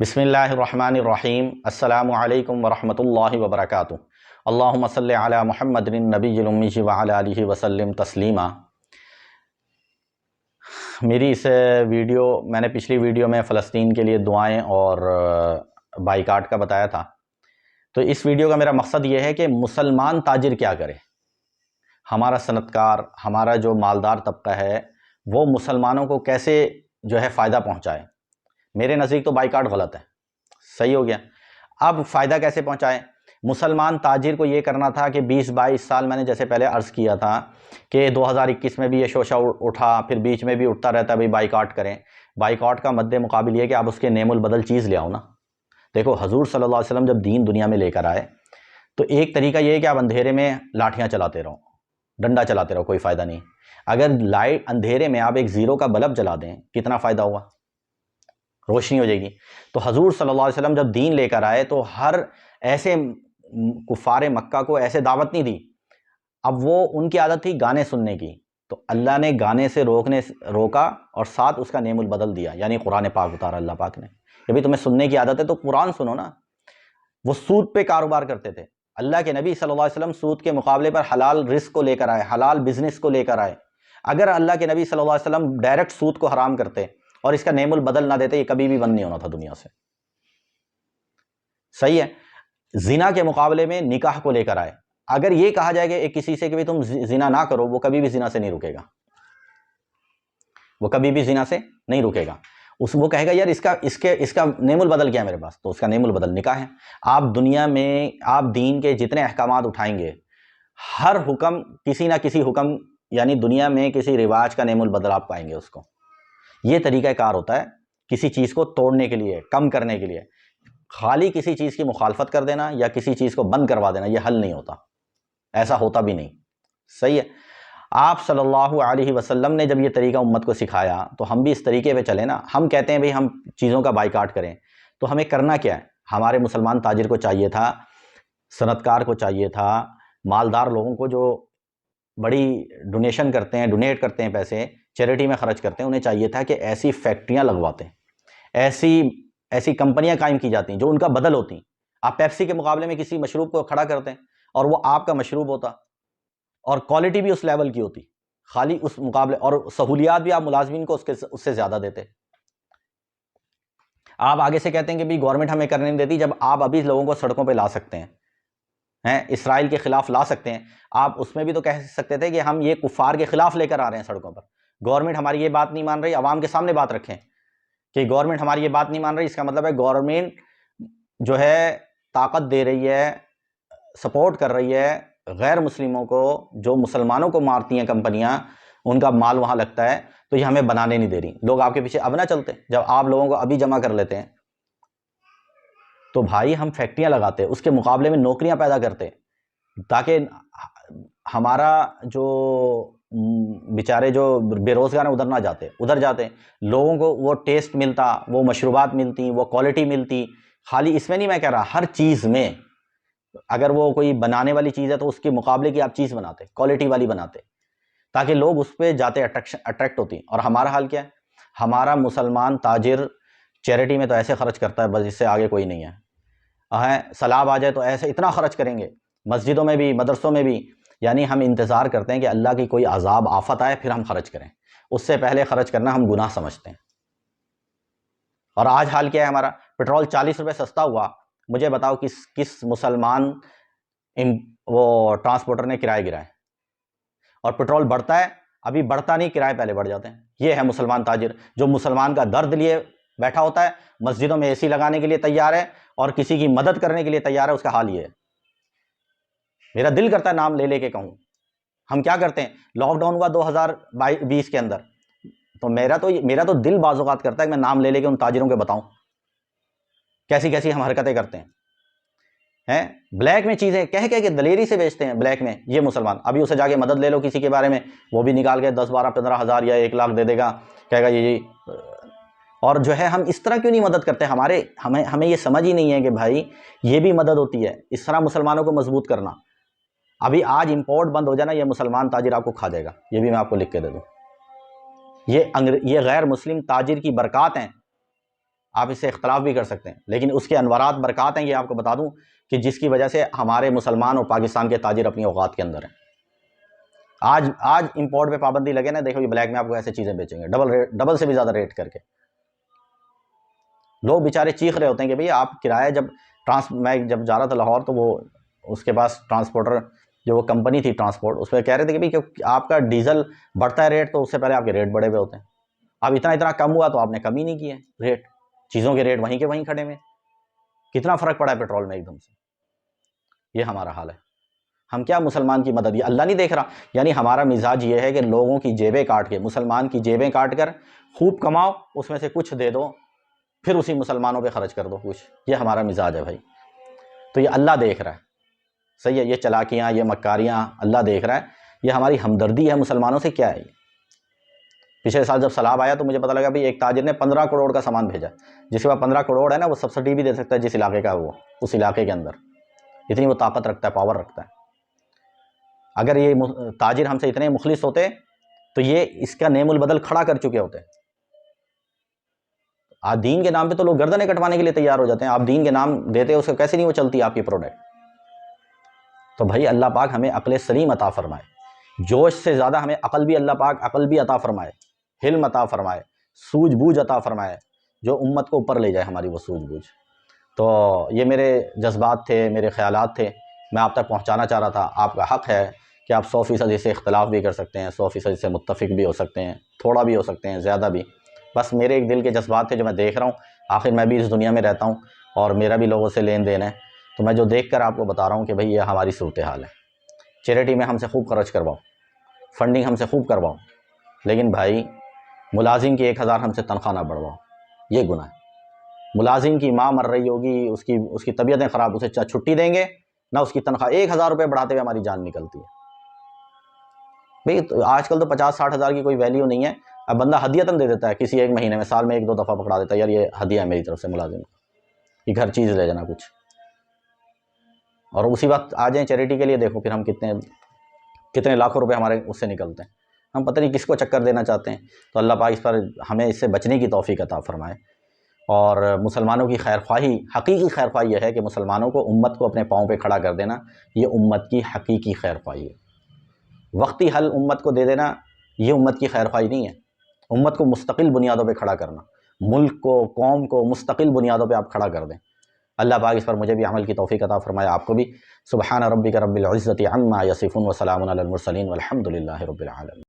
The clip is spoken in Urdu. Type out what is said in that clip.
بسم اللہ الرحمن الرحیم۔ السلام علیکم ورحمۃ اللہ وبرکاتہ۔ اللہم صلی علی محمد النبی الامی وعلی آلہ وسلم تسلیما۔ میری اس ویڈیو میں نے پچھلی ویڈیو میں فلسطین کے لیے دعائیں اور بائیکاٹ کا بتایا تھا، تو اس ویڈیو کا میرا مقصد یہ ہے کہ مسلمان تاجر کیا کرے، ہمارا صنعت کار، ہمارا جو مالدار طبقہ ہے وہ مسلمانوں کو کیسے جو ہے فائدہ پہنچائے۔ میرے نزدیک تو بائیکاٹ غلط ہے، صحیح ہو گیا۔ اب فائدہ کیسے پہنچائے؟ مسلمان تاجر کو یہ کرنا تھا کہ 20-22 سال میں نے جیسے پہلے عرض کیا تھا کہ 2021 میں بھی یہ شوشہ اٹھا، پھر بیچ میں بھی اٹھتا رہتا ہے بھائی بائیکاٹ کریں۔ بائیکاٹ کا مد مقابل یہ کہ آپ اس کے نیم البدل چیز لے آؤ نا۔ دیکھو حضور صلی اللہ علیہ وسلم جب دین دنیا میں لے کر آئے تو ایک طریقہ یہ ہے کہ آپ اندھیرے میں لاٹھیاں چلاتے رہو، ڈنڈا چلاتے رہو، کوئی فائدہ نہیں۔ اگر لائٹ اندھیرے میں آپ ایک زیرو کا بلب جلا دیں کتنا فائدہ ہوا، روشنی ہو جائے گی۔ تو حضور صلی اللہ علیہ وسلم جب دین لے کر آئے تو ہر ایسے کفار مکہ کو ایسے دعوت نہیں دی۔ اب وہ ان کی عادت تھی گانے سننے کی، تو اللہ نے گانے سے روکا اور ساتھ اس کا نیم البدل دیا، یعنی قرآن پاک اتارا اللہ پاک نے کہ بھئی تمہیں سننے کی عادت ہے تو قرآن سنو نا۔ وہ سود پہ کاروبار کرتے تھے، اللہ کے نبی صلی اللہ علیہ وسلم سود کے مقابلے پر حلال رزق کو لے کر آئے، حلال بزنس کو لے کر آئے۔ اگر اللہ کے نبی صلی اللہ علیہ وسلم ڈائریکٹ سود کو حرام کرتے اور اس کا نیم البدل نہ دیتے، یہ کبھی بھی بند نہیں ہونا تھا دنیا سے، صحیح ہے۔ زنا کے مقابلے میں نکاح کو لے کر آئے۔ اگر یہ کہا جائے کہ کسی سے کہ تم زنا نہ کرو، وہ کبھی بھی زنا سے نہیں رکے گا، وہ کبھی بھی زنا سے نہیں رکے گا۔ وہ کہے گا یار اس کا نیم البدل کیا ہے میرے پاس، تو اس کا نیم البدل نکاح ہے۔ آپ دنیا میں آپ دین کے جتنے احکامات اٹھائیں گے، ہر حکم کسی نہ کسی حکم، یعنی دنیا میں کسی رواج کا نیم البدل آپ پائیں گے اس کو۔ یہ طریقہ کار ہوتا ہے کسی چیز کو توڑنے کے لیے، کم کرنے کے لیے۔ خالی کسی چیز کی مخالفت کر دینا یا کسی چیز کو بند کروا دینا یہ حل نہیں ہوتا، ایسا ہوتا بھی نہیں، صحیح ہے۔ آپ صلی اللہ علیہ وسلم نے جب یہ طریقہ امت کو سکھایا تو ہم بھی اس طریقے پہ چلیں نا۔ ہم کہتے ہیں بھئی ہم چیزوں کا بائیکاٹ کریں، تو ہمیں کرنا کیا ہے؟ ہمارے مسلمان تاجر کو چاہیے تھا، صنعت کار کو چاہیے تھا، مالدار لوگوں کو جو بڑی ڈونیشن کرتے ہیں، ڈونیٹ کرتے ہیں، پیسے چیریٹی میں خرچ کرتے ہیں، انہیں چاہیے تھا کہ ایسی فیکٹریاں لگواتے ہیں، ایسی کمپنیاں قائم کی جاتی ہیں جو ان کا بدل ہوتی ہیں۔ آپ پیپسی کے مقابلے میں کسی مشروب کو کھڑا کرتے ہیں اور وہ آپ کا مشروب ہوتا اور کوالٹی بھی اس لیول کی ہوتی، خالی اس مقابلے، اور سہولیات بھی آپ ملازمین کو اس سے زیادہ دیتے۔ آپ آگے سے کہتے ہیں کہ بھی گورنمنٹ ہمیں کرنے نہیں دیتی، جب آپ ابھی لوگوں کو سڑکوں پہ لا سکتے ہیں، اسرائیل کے خلاف لا سکتے ہیں۔ آپ اس میں بھی تو کہہ سکتے تھے کہ ہم یہ کفار کے خلاف لے کر آ رہے ہیں سڑکوں پر، گورنمنٹ ہماری یہ بات نہیں مان رہی، عوام کے سامنے بات رکھیں کہ گورنمنٹ ہماری یہ بات نہیں مان رہی، اس کا مطلب ہے گورنمنٹ جو ہے طاقت دے رہی ہے، سپورٹ کر رہی ہے غیر مسلموں کو، جو مسلمانوں کو مارتی ہیں کمپنیاں، ان کا مال وہاں لگتا ہے، تو یہ ہمیں بنانے نہیں دے رہی۔ لوگ آپ کے پیچھے اب نہ چلتے، جب آپ لوگوں کو ابھی جمع کر لیتے ہیں تو بھائی ہم فیکٹریاں لگاتے، اس کے مقابلے میں نوکریاں پیدا کرتے، تاکہ ہمارا جو بیچارے جو بے روزگار ہیں ادھر نہ جاتے، ادھر جاتے، لوگوں کو وہ ٹیسٹ ملتا، وہ مشروبات ملتی، وہ کوالٹی ملتی۔ خالی اس میں نہیں میں کہہ رہا، ہر چیز میں، اگر وہ کوئی بنانے والی چیز ہے تو اس کے مقابلے کی آپ چیز بناتے، کوالٹی والی بناتے، تاکہ لوگ اس پہ جاتے، اٹریکٹ ہوتی۔ اور ہمارا حال کیا ہے؟ ہمارا مسلمان تاجر چیریٹی میں تو ایسے خرچ کرتا ہے بس اس سے آگے کوئی نہیں ہے۔ سیلاب آ جائے تو ایسے اتنا خرچ کریں گے، مسجدوں میں بھی، مدرسوں میں بھی، یعنی ہم انتظار کرتے ہیں کہ اللہ کی کوئی عذاب آفت آئے پھر ہم خرچ کریں، اس سے پہلے خرچ کرنا ہم گناہ سمجھتے ہیں۔ اور آج حال کیا ہے ہمارا؟ پٹرول 40 روپے سستا ہوا، مجھے بتاؤ کس مسلمان وہ ٹرانسپورٹر نے کرایہ گرائے؟ اور پٹرول بڑھتا ہے، ابھی بڑھتا نہیں، کرایہ پہلے بڑھ جاتے ہیں۔ یہ ہے مسلمان تاجر جو مسلمان کا درد لیے بیٹھا ہوتا ہے، مسجدوں میں AC لگانے کے لیے تیار ہے اور کسی کی مدد کرنے کے لیے تیار ہے، اس کا حال یہ ہے۔ میرا دل کرتا ہے نام لے لے کے کہوں، ہم کیا کرتے ہیں؟ لاک ڈاؤن ہوا 2020 کے اندر، تو میرا تو دل بعض اوقات کرتا ہے کہ میں نام لے لے کے ان تاجروں کے بتاؤں کیسی کیسی ہم حرکتیں کرتے ہیں۔ بلیک میں چیزیں کہہ کے دلیری سے بیچتے ہیں بلیک میں، یہ مسلمان۔ ابھی اسے جا کے مدد لے لو کسی کے بارے میں، وہ بھی نکال کے 10-12-15 ہزار یا 1 لاکھ دے دے گا، کہے گا یہ اور جو ہے ہم اس طرح کیوں نہیں مدد کرتے؟ ہمیں یہ سمجھ ہی نہیں ہے کہ بھائی یہ بھی مدد ہوتی ہے، اس طرح مسلمانوں کو مضبوط کرنا۔ ابھی آج امپورٹ بند ہو جانا، یہ مسلمان تاجر آپ کو کھا جائے گا، یہ بھی میں آپ کو لکھ کے دے دوں۔ یہ غیر مسلم تاجر کی برکات ہیں آپ اس سے اختلاف بھی کر سکتے ہیں، لیکن اس کے انوارات برکات ہیں، یہ آپ کو بتا دوں کہ جس کی وجہ سے ہمارے مسلمان اور پاکستان کے تاجر اپنی اوقات کے اندر ہیں۔ آج امپورٹ پہ پابندی لگے نا، دیکھو یہ بلیک میں آپ کو ایسے چیزیں بیچیں گے ڈبل سے بھی زیادہ ریٹ کر کے۔ لوگ بیچارے چیخ رہے ہوتے ہیں کہ بھئی آپ کرایہ میں جب جا رہا تھا لاہور تو وہ اس کے پاس ٹرانسپورٹر جو وہ کمپنی تھی ٹرانسپورٹ، اس پہ کہہ رہے تھے کہ بھئی آپ کا ڈیزل بڑھتا ہے ریٹ تو اس سے پہلے آپ کے ریٹ بڑھے ہوئے ہوتے ہیں، اب اتنا کم ہوا تو آپ نے کم ہی نہیں کیے ریٹ، چیزوں کے ریٹ وہیں کے وہیں کھڑے ہوئے، کتنا فرق پڑا ہے پیٹرول میں ایک دم سے۔ یہ ہمارا حال ہے، ہم کیا مسلمان کی مدد، یہ اللہ نہیں دیکھ رہا؟ یعنی ہمارا مزاج یہ ہے کہ لوگوں کی جیبیں کاٹ کے، مسلمان کی جیبیں کاٹ کر خوب کماؤ، اس میں سے کچھ دے دو، پھر اسی مسلمانوں پہ خرچ کر دو کچھ، یہ ہمارا مزاج ہے بھائی۔ تو یہ اللہ دیکھ رہا ہے، صحیح ہے، یہ چلاکیاں، یہ مکاریاں اللہ دیکھ رہا ہے، یہ ہماری ہمدردی ہے مسلمانوں سے، کیا ہے یہ؟ پچھلے سال جب سیلاب آیا تو مجھے پتہ لگا بھئی ایک تاجر نے 15 کروڑ کا سامان بھیجا، جس کے بعد 15 کروڑ ہے نا، وہ سبسڈی بھی دے سکتا ہے جس علاقے کا وہ، اس علاقے کے اندر اتنی وہ طاقت رکھتا ہے، پاور رکھتا ہے۔ اگر یہ تاجر ہم سے اتنے مخلص ہوتے تو یہ اس کا نعم البدل کھڑا کر چکے ہوتے۔ آج دین کے نام پہ تو لوگ گردنیں کٹوانے کے لیے تیار ہو جاتے ہیں، آپ دین کے نام دیتے اس کو کیسے نہیں وہ چلتی آپ کی پروڈکٹ؟ تو بھائی اللہ پاک ہمیں عقل سلیم عطا فرمائے، جوش سے زیادہ ہمیں عقل بھی اللہ پاک عقل بھی عطا فرمائے، حلم عطا فرمائے، سوجھ بوجھ عطا فرمائے، جو امت کو اوپر لے جائے ہماری وہ سوجھ بوجھ۔ تو یہ میرے جذبات تھے، میرے خیالات تھے، میں آپ تک پہنچانا چاہ رہا تھا۔ آپ کا حق ہے کہ آپ 100% اس سے اختلاف بھی کر سکتے ہیں، 100% اس سے متفق بھی ہو سکتے ہیں، تھوڑا بھی ہو سکتے ہیں، زیادہ بھی۔ بس میرے ایک دل کے جذبات تھے جو میں دیکھ رہا ہوں، آخر میں بھی اس دنیا میں رہتا ہوں اور میرا بھی لوگوں سے لین دین ہے، تو میں جو دیکھ کر آپ کو بتا رہا ہوں کہ بھئی یہ ہماری صورتحال ہے۔ چیریٹی میں ہم سے خوب خرچ کرواؤ، فنڈنگ ہم سے خوب کرواؤ، لیکن بھائی ملازم کی 1000 ہم سے تنخواہ نہ بڑھواؤ، یہ گناہ ہے۔ ملازم کی ماں مر رہی ہوگی، اس کی طبیعتیں خراب، اسے چھٹی دیں گے نہ، اس کی تنخواہ 1000 روپے بڑھاتے ہوئے ہماری جان نکلتی ہے۔ بھئی آج کل تو 50-60 ہزار کی کوئی ویلیو نہیں ہے، اب بندہ ہدیتاً دے دیتا ہے، کسی ایک مہینے میں، سال میں 1-2 دفعہ پکڑا دیتا ہے، یار یہ ہدیہ ہے میری طرف سے ملازم کو، یہ گھر چیز لے جانا کچھ، اور اسی وقت آ جائیں چیریٹی کے لیے، دیکھو پھر ہم کتنے لاکھوں روپے ہمارے اس سے نکلتے ہیں، ہم پتہ نہیں کس کو چکر دینا چاہتے ہیں۔ تو اللہ پاک اس پر ہمیں اس سے بچنے کی توفیق عطا فرمائے، اور مسلمانوں کی خیر خواہی، حقیقی خیر خواہی یہ ہے کہ مسلمانوں کو، امت کو اپنے پاؤں پہ کھڑا کر دینا، یہ امت کی حقیقی خیر خواہی ہے۔ وقتی حل امت کو دے دینا یہ امت کی خیر خواہی نہیں ہے، امت کو مستقل بنیادوں پہ کھڑا کرنا، ملک کو، قوم کو مستقل بنیادوں پہ آپ کھڑا کر دیں۔ اللہ پاک اس پر مجھے بھی عمل کی توفیق عطا فرمائے، آپ کو بھی۔ سبحان ربک رب العزت عما یصفون وسلام علی المرسلین والحمد للہ رب العالمین۔